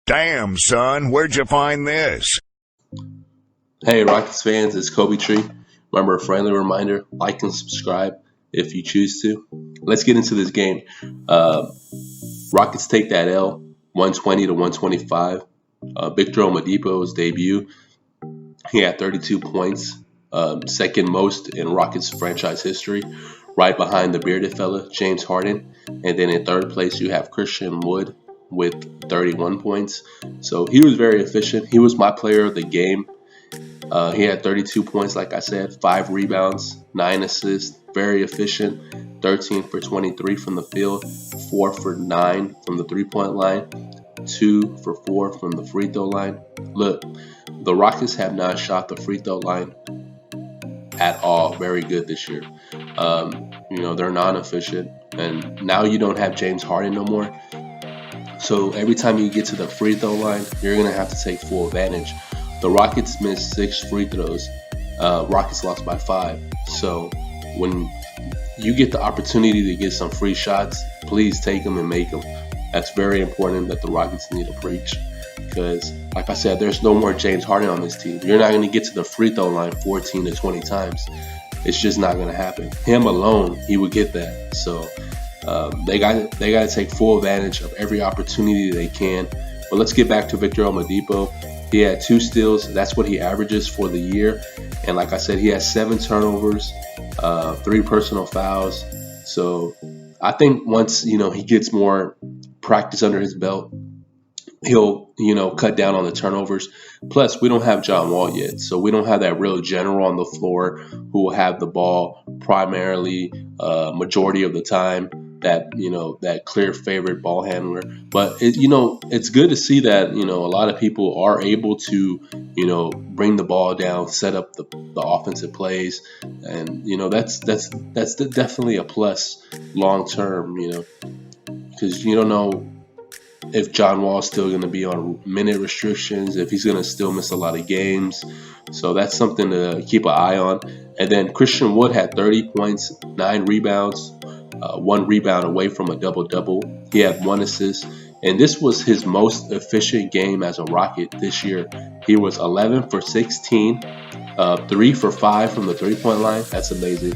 Damn, son, where'd you find this? Hey, Rockets fans, it's Kobe Tree. Remember, a friendly reminder, like and subscribe if you choose to. Let's get into this game. Uh, Rockets take that L, 120 to 125. Victor Oladipo's debut, he had 32 points, second most in Rockets franchise history, right behind the bearded fella, James Harden. And then in third place, you have Christian Wood with 31 points. So he was very efficient. He was my player of the game. He had 32 points, like I said, 5 rebounds, 9 assists, very efficient, 13 for 23 from the field, 4 for 9 from the three-point line, 2 for 4 from the free throw line. Look, the Rockets have not shot the free throw line at all very good this year. They're non-efficient, and now you don't have James Harden no more. So every time you get to the free throw line, you're going to have to take full advantage. The Rockets missed 6 free throws. Rockets lost by 5. So when you get the opportunity to get some free shots, please take them and make them. That's very important that the Rockets need to preach. Because, like I said, there's no more James Harden on this team. You're not going to get to the free throw line 14 to 20 times. It's just not going to happen. Him alone, he would get that. So they got to take full advantage of every opportunity they can. But let's get back to Victor Oladipo. He had 2 steals. That's what he averages for the year. And like I said, he has 7 turnovers, 3 personal fouls. So I think once he gets more practice under his belt, he'll cut down on the turnovers. Plus, we don't have John Wall yet, so we don't have that real general on the floor who will have the ball primarily majority of the time. That clear favorite ball handler. But it's good to see that a lot of people are able to bring the ball down, set up the offensive plays, and that's definitely a plus long term. Because you don't know if John Wall's still going to be on minute restrictions, if he's going to still miss a lot of games. So that's something to keep an eye on. And then Christian Wood had 30 points, 9 rebounds, 1 rebound away from a double-double. He had 1 assist. And this was his most efficient game as a Rocket this year. He was 11 for 16, 3 for 5 from the three-point line. That's amazing.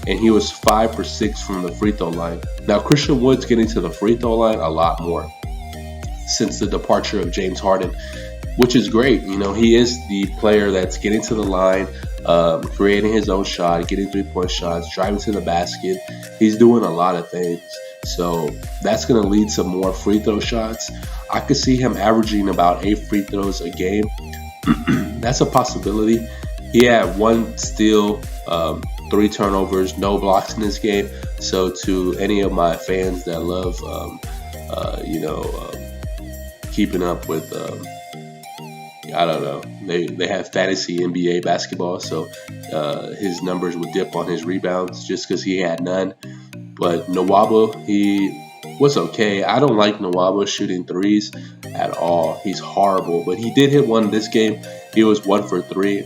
And he was 5 for 6 from the free throw line. Now, Christian Wood's getting to the free throw line a lot more since the departure of James Harden, which is great. He is the player that's getting to the line, creating his own shot, getting 3-point shots, driving to the basket. He's doing a lot of things. So that's going to lead to more free throw shots. I could see him averaging about 8 free throws a game. That's a possibility. He had 1 steal, 3 turnovers, no blocks in this game. So to any of my fans that love, keeping up with, I don't know, they have fantasy NBA basketball, so his numbers would dip on his rebounds just because he had none. But Nwaba, he was okay. I don't like Nwaba shooting threes at all. He's horrible, but he did hit one this game. He was 1 for 3.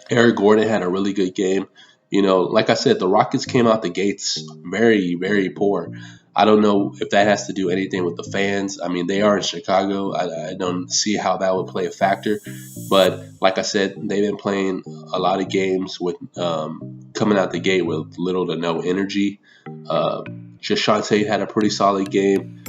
Eric Gordon had a really good game. Like I said, the Rockets came out the gates very, very poor. I don't know if that has to do anything with the fans. I mean, they are in Chicago. I don't see how that would play a factor. But like I said, they've been playing a lot of games with coming out the gate with little to no energy. Jashawn Tate had a pretty solid game.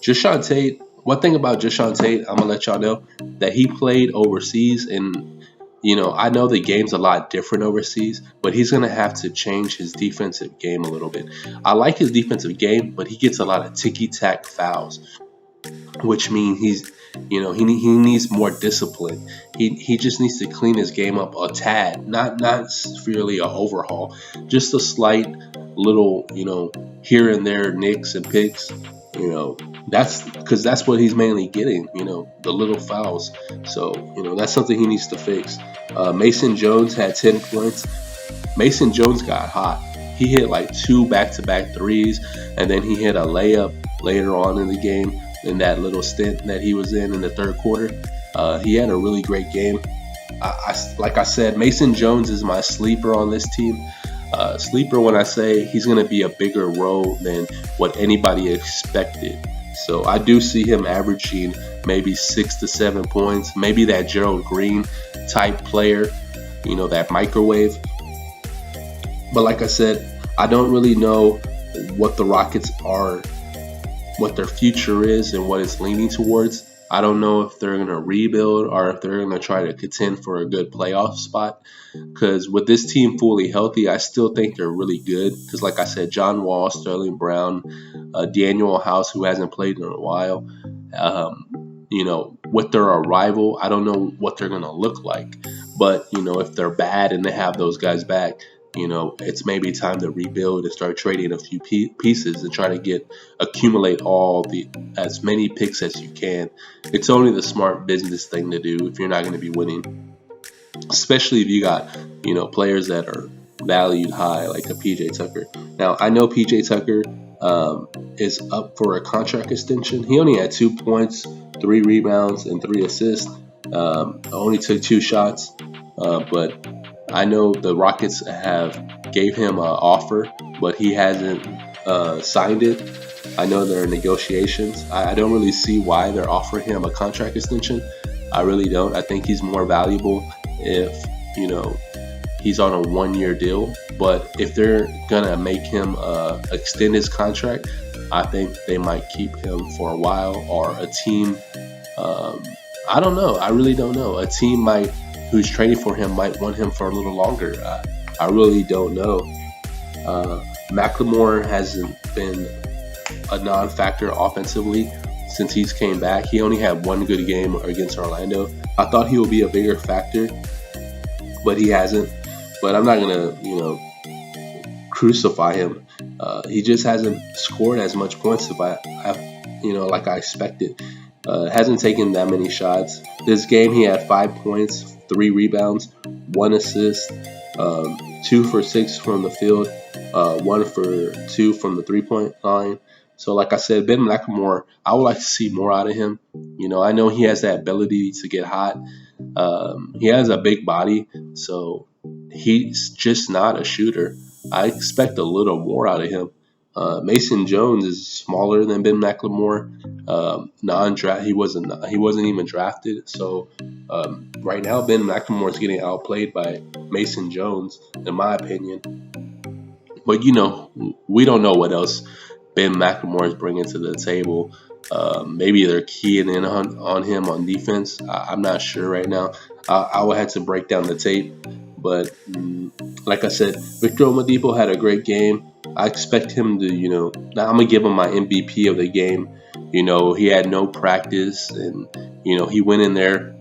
Jashawn Tate, one thing about Jashawn Tate, I'm going to let y'all know that he played overseas, and I know the game's a lot different overseas, but he's going to have to change his defensive game a little bit. I like his defensive game, but he gets a lot of ticky-tack fouls, which means he needs more discipline. He just needs to clean his game up a tad, not really an overhaul, just a slight little, here and there nicks and picks. That's because that's what he's mainly getting, the little fouls. So, that's something he needs to fix. Mason Jones had 10 points. Mason Jones got hot. He hit like 2 back-to-back threes, and then he hit a layup later on in the game in that little stint that he was in the third quarter. He had a really great game. Like I said, Mason Jones is my sleeper on this team. Sleeper when I say he's going to be a bigger role than what anybody expected. So I do see him averaging maybe 6 to 7 points, maybe that Gerald Green type player, that microwave. But like I said, I don't really know what the Rockets are, what their future is and what it's leaning towards. I don't know if they're going to rebuild or if they're going to try to contend for a good playoff spot. Because with this team fully healthy, I still think they're really good. Because like I said, John Wall, Sterling Brown, Daniel House, who hasn't played in a while, with their arrival, I don't know what they're going to look like. But, if they're bad and they have those guys back, it's maybe time to rebuild and start trading a few pieces and try to accumulate as many picks as you can. It's only the smart business thing to do if you're not going to be winning, especially if you got, players that are valued high like a PJ Tucker. Now, I know PJ Tucker is up for a contract extension. He only had 2 points, 3 rebounds, and 3 assists. Only took 2 shots, but I know the Rockets have gave him an offer, but he hasn't signed it. I know there are negotiations. I don't really see why they're offering him a contract extension. I really don't. I think he's more valuable if, he's on a 1-year deal. But if they're going to make him extend his contract, I think they might keep him for a while, or a team. I don't know. I really don't know. A team who's trading for him might want him for a little longer. I really don't know. McLemore hasn't been a non-factor offensively since he's came back. He only had 1 good game against Orlando. I thought he would be a bigger factor, but he hasn't. But I'm not gonna, crucify him. He just hasn't scored as much points like I expected. Hasn't taken that many shots. This game he had 5 points, 3 rebounds, 1 assist, 2 for 6 from the field, 1 for 2 from the 3-point line. So like I said, Ben McLemore, I would like to see more out of him. I know he has that ability to get hot. He has a big body, so he's just not a shooter. I expect a little more out of him. Mason Jones is smaller than Ben McLemore. Non-draft, he wasn't even drafted. So right now, Ben McLemore is getting outplayed by Mason Jones, in my opinion. But we don't know what else Ben McLemore is bringing to the table. Maybe they're keying in on him on defense. I'm not sure right now. I would have to break down the tape. But like I said, Victor Oladipo had a great game. I expect him to, now I'm going to give him my MVP of the game. He had no practice, and, he went in there,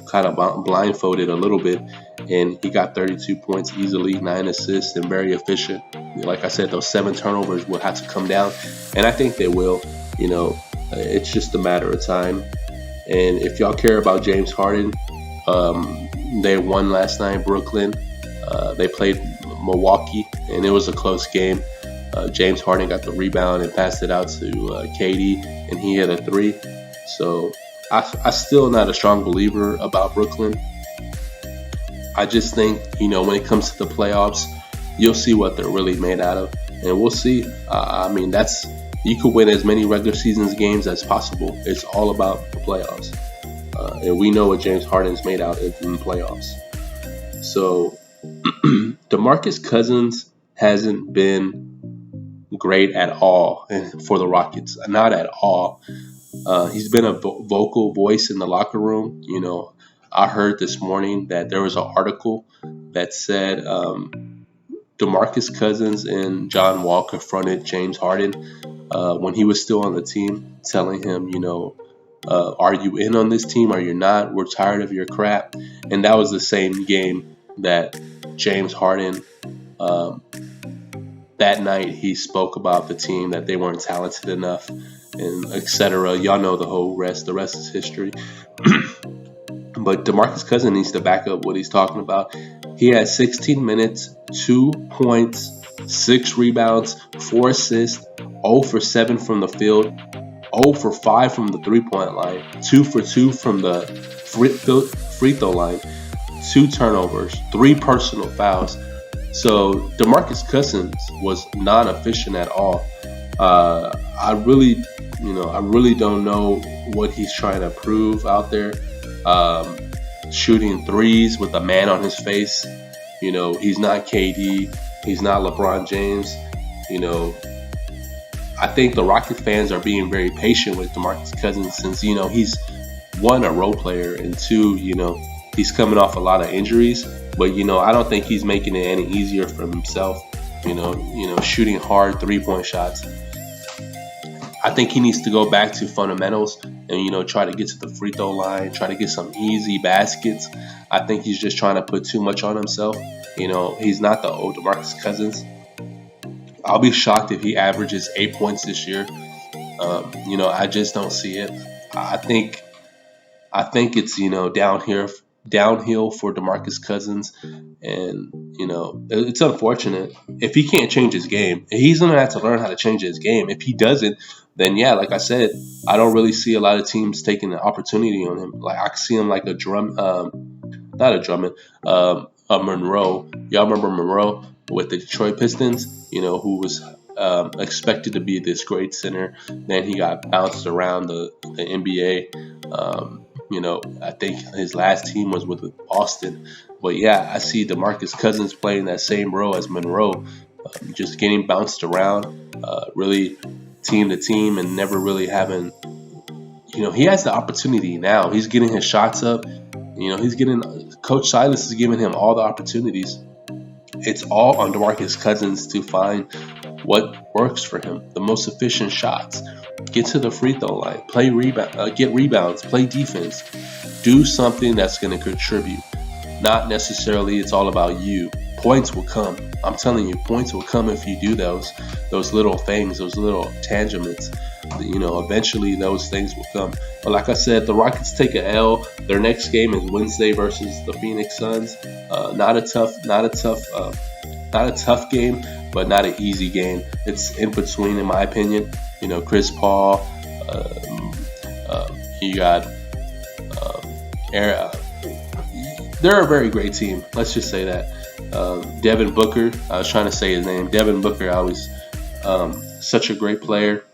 kind of blindfolded a little bit, and he got 32 points easily, 9 assists, and very efficient. Like I said, those 7 turnovers will have to come down, and I think they will. It's just a matter of time. And if y'all care about James Harden, they won last night, Brooklyn. They played Milwaukee, and it was a close game. James Harden got the rebound and passed it out to KD, and he hit a 3. So I'm still not a strong believer about Brooklyn. I just think, when it comes to the playoffs, you'll see what they're really made out of, and we'll see. You could win as many regular season games as possible. It's all about the playoffs. And we know what James Harden's made out of in the playoffs. So DeMarcus Cousins hasn't been great at all for the Rockets. Not at all. He's been a vocal voice in the locker room. I heard this morning that there was an article that said DeMarcus Cousins and John Wall confronted James Harden when he was still on the team, telling him, are you in on this team? Are you not? We're tired of your crap. And that was the same game that James Harden, that night he spoke about the team, that they weren't talented enough, and etc. Y'all know the whole rest. The rest is history. But DeMarcus Cousins needs to back up what he's talking about. He had 16 minutes, 2 points, 6 rebounds, 4 assists, 0 for 7 from the field, 0 for 5 from the 3-point line, 2 for 2 from the free throw line, 2 turnovers, 3 personal fouls. So DeMarcus Cousins was non-efficient at all. I really, I really don't know what he's trying to prove out there. Um, Shooting threes with a man on his face. He's not KD. He's not LeBron James. You know, I think the Rocket fans are being very patient with DeMarcus Cousins since, he's one, a role player, and two, he's coming off a lot of injuries. But, I don't think he's making it any easier for himself, shooting hard 3-point shots. I think he needs to go back to fundamentals and, try to get to the free throw line, try to get some easy baskets. I think he's just trying to put too much on himself. He's not the old DeMarcus Cousins. I'll be shocked if he averages 8 points this year. I just don't see it. I think it's downhill for DeMarcus Cousins, and it's unfortunate if he can't change his game. He's gonna have to learn how to change his game. If he doesn't, then yeah, like I said, I don't really see a lot of teams taking the opportunity on him. Like I see him like not a Drummond, a Monroe. Y'all remember Monroe with the Detroit Pistons? Who was expected to be this great center. Then he got bounced around the NBA. I think his last team was with Boston. But yeah, I see DeMarcus Cousins playing that same role as Monroe, just getting bounced around, really team to team, and never really having. He has the opportunity now. He's getting his shots up. Coach Silas is giving him all the opportunities. It's all on DeMarcus Cousins to find what works for him, the most efficient shots. Get to the free throw line, get rebounds, play defense. Do something that's going to contribute. Not necessarily it's all about you. Points will come. I'm telling you, points will come if you do those little things, those little tangements. Eventually those things will come. But like I said, the Rockets take an L. Their next game is Wednesday versus the Phoenix Suns. Not a tough game, but not an easy game. It's in between, in my opinion. Chris Paul. You got they're a very great team. Let's just say that. Devin Booker. I was trying to say his name. Devin Booker. Always such a great player.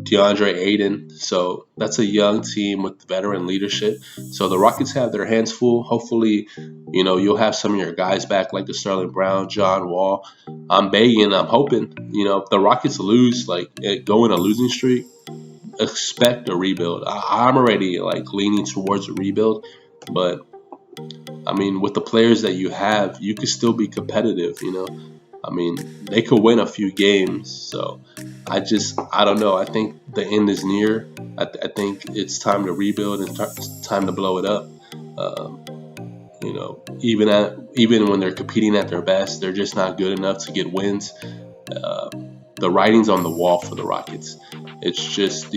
DeAndre Ayton. So that's a young team with veteran leadership. So the Rockets have their hands full. Hopefully, you'll have some of your guys back like the Sterling Brown, John Wall. I'm hoping, if the Rockets lose, go in a losing streak, expect a rebuild. I'm already leaning towards a rebuild, but I mean, with the players that you have, you could still be competitive, they could win a few games. So I don't know. I think the end is near. I think it's time to rebuild and time to blow it up. Even when they're competing at their best, they're just not good enough to get wins. The writing's on the wall for the Rockets. It's just,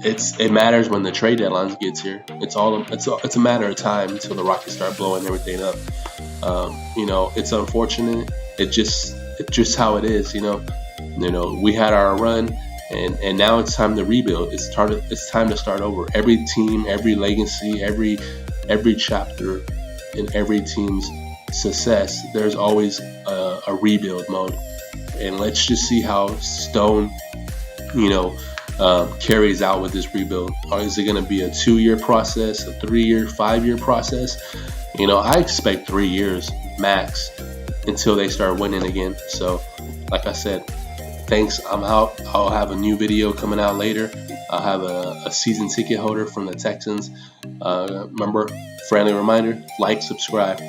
it matters when the trade deadline gets here. It's a matter of time until the Rockets start blowing everything up. It's unfortunate. It's just how it is. We had our run, and now it's time to rebuild. It's time to start over. Every team, every legacy, every chapter in every team's success, there's always a rebuild mode. And let's just see how Stone, carries out with this rebuild. Or is it going to be a 2-year process, a 3-year, 5-year process? I expect 3 years max until they start winning again. So, like I said, thanks. I'm out. I'll have a new video coming out later. I'll have a season ticket holder from the Texans. Remember, friendly reminder, like, subscribe.